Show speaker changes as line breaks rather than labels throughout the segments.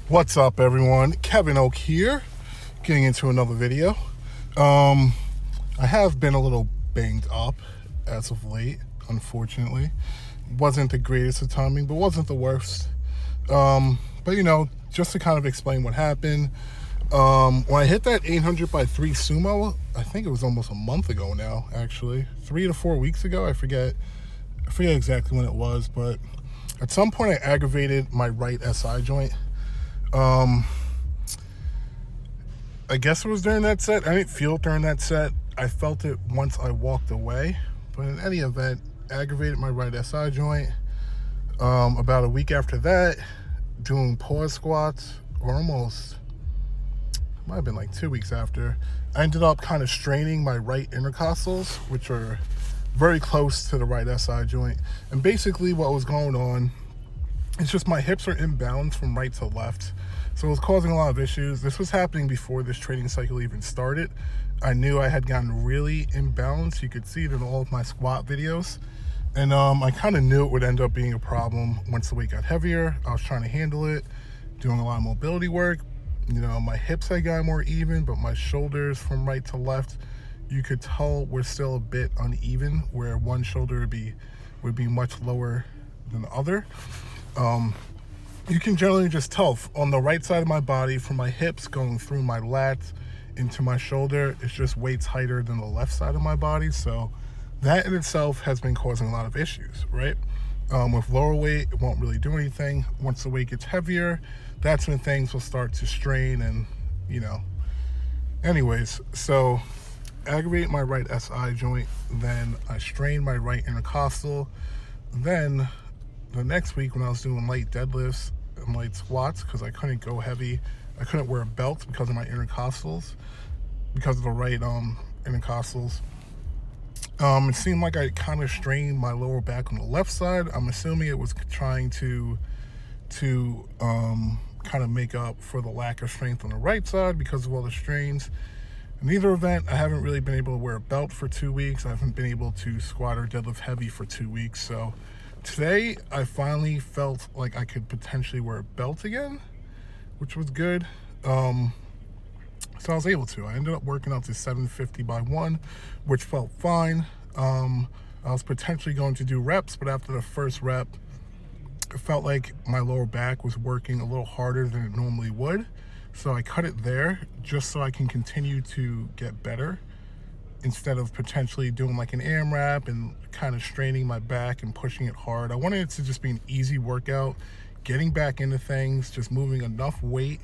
What's up, everyone? Kevin Oak here, getting into another video. I have been a little banged up as of late, unfortunately. Wasn't the greatest of timing, but wasn't the worst. But just to kind of explain what happened, when I hit that 800 by 3 sumo, I think it was almost a month ago now, actually. 3 to 4 weeks ago, I forget exactly when it was, but at some point I aggravated my right SI joint. I guess it was during that set. I didn't feel it during that set. I felt it once I walked away. But in any event, aggravated my right SI joint. About a week after that, doing pause squats, or almost, might have been like 2 weeks after, I ended up kind of straining my right intercostals, which are very close to the right SI joint. And basically what was going on, it's just my hips are imbalanced from right to left. So it was causing a lot of issues. This was happening before this training cycle even started. I knew I had gotten really imbalanced. You could see it in all of my squat videos. And I kind of knew it would end up being a problem once the weight got heavier. I was trying to handle it, doing a lot of mobility work. My hips had gotten more even, but my shoulders from right to left, you could tell were still a bit uneven, where one shoulder would be much lower than the other. You can generally just tell on the right side of my body, from my hips going through my lats into my shoulder, it's just way tighter than the left side of my body. So that in itself has been causing a lot of issues, right? With lower weight, it won't really do anything. Once the weight gets heavier, that's when things will start to strain and, Anyways, so aggravate my right SI joint, then I strained my right intercostal. Then the next week when I was doing light deadlifts and light squats, because I couldn't go heavy, I couldn't wear a belt because of my intercostals, because of the right intercostals. It seemed like I kind of strained my lower back on the left side. I'm assuming it was trying to kind of make up for the lack of strength on the right side because of all the strains. In either event, I haven't really been able to wear a belt for 2 weeks. I haven't been able to squat or deadlift heavy for 2 weeks. So today, I finally felt like I could potentially wear a belt again, which was good. So I was able to. I ended up working out to 750 by 1, which felt fine. I was potentially going to do reps, but after the first rep, it felt like my lower back was working a little harder than it normally would. So I cut it there just so I can continue to get better, instead of potentially doing like an AMRAP and kind of straining my back and pushing it hard. I wanted it to just be an easy workout, getting back into things, just moving enough weight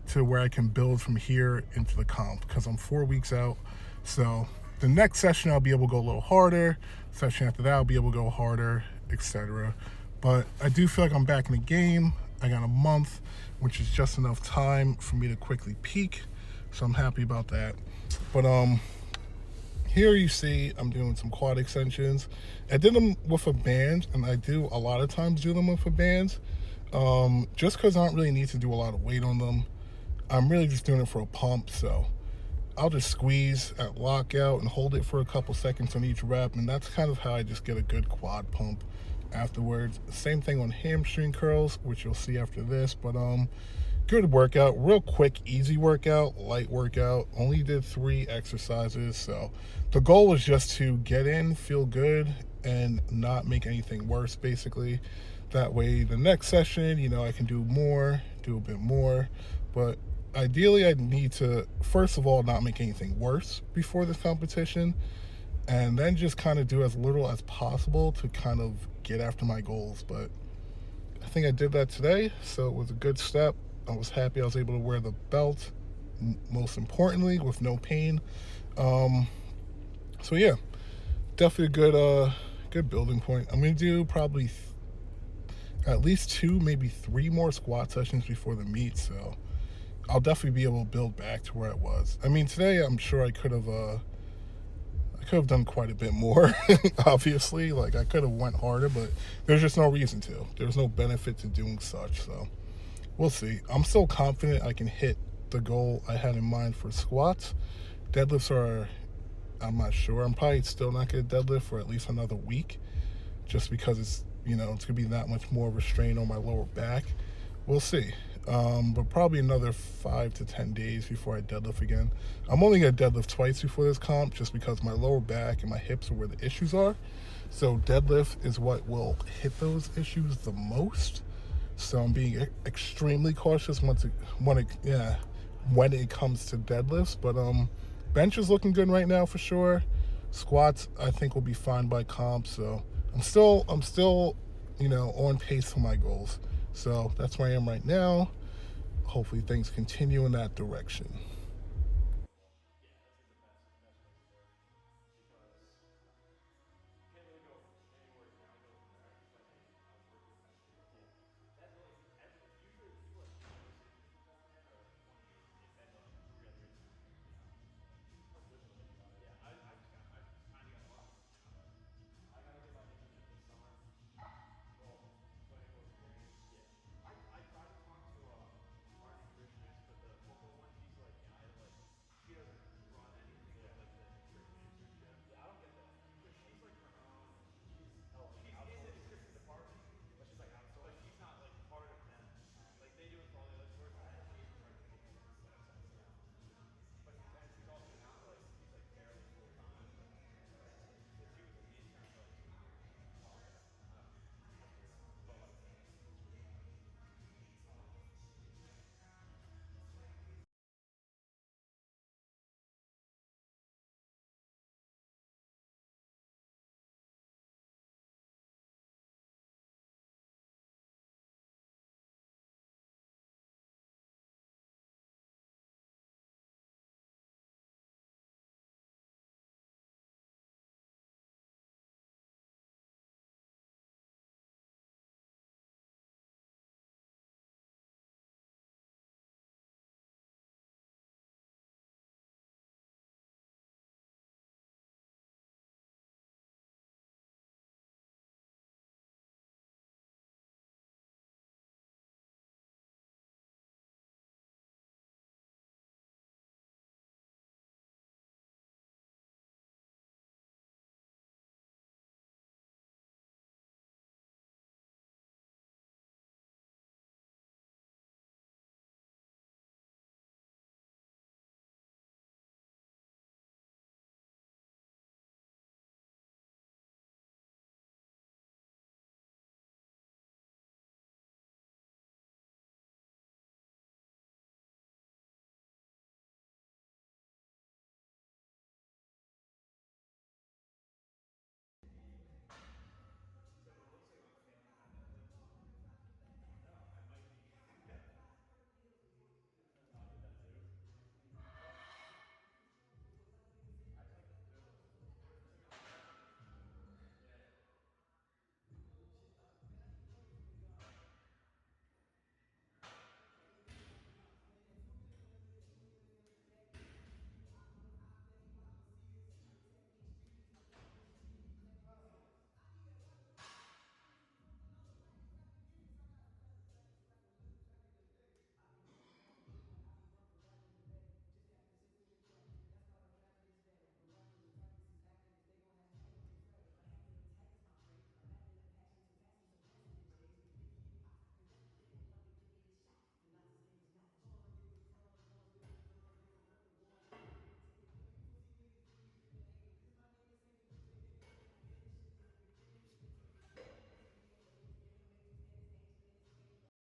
to where I can build from here into the comp, because I'm 4 weeks out. So the next session I'll be able to go a little harder. Session after that I'll be able to go harder, etc. But I do feel like I'm back in the game. I got a month, which is just enough time for me to quickly peak. So I'm happy about that. But here you see I'm doing some quad extensions. I did them with a band, and I do a lot of times do them with a band, just because I don't really need to do a lot of weight on them. I'm really just doing it for a pump, so I'll just squeeze at lockout and hold it for a couple seconds on each rep, and that's kind of how I just get a good quad pump afterwards. Same thing on hamstring curls, which you'll see after this, but good workout, real quick, easy workout, light workout. Only did 3 exercises, so the goal was just to get in, feel good, and not make anything worse, basically. That way, the next session, I can do more, do a bit more. But ideally, I need to, first of all, not make anything worse before this competition, and then just kind of do as little as possible to kind of get after my goals. But I think I did that today, so it was a good step. I was happy I was able to wear the belt, most importantly, with no pain. So yeah, definitely a good building point. I'm gonna do probably at least 2, maybe 3 more squat sessions before the meet, so I'll definitely be able to build back to where I was. I mean, today I'm sure I could have done quite a bit more. Obviously, like I could have went harder, but there's just no reason to. There's no benefit to doing such, so we'll see. I'm still confident I can hit the goal I had in mind for squats. Deadlifts are, I'm not sure. I'm probably still not going to deadlift for at least another week, just because it's, it's going to be that much more of a strain on my lower back. We'll see. but probably another 5 to 10 days before I deadlift again. I'm only going to deadlift twice before this comp just because my lower back and my hips are where the issues are. So deadlift is what will hit those issues the most. So I'm being extremely cautious when it comes to deadlifts. But bench is looking good right now for sure. Squats I think will be fine by comp. So I'm still on pace for my goals. So that's where I am right now. Hopefully things continue in that direction.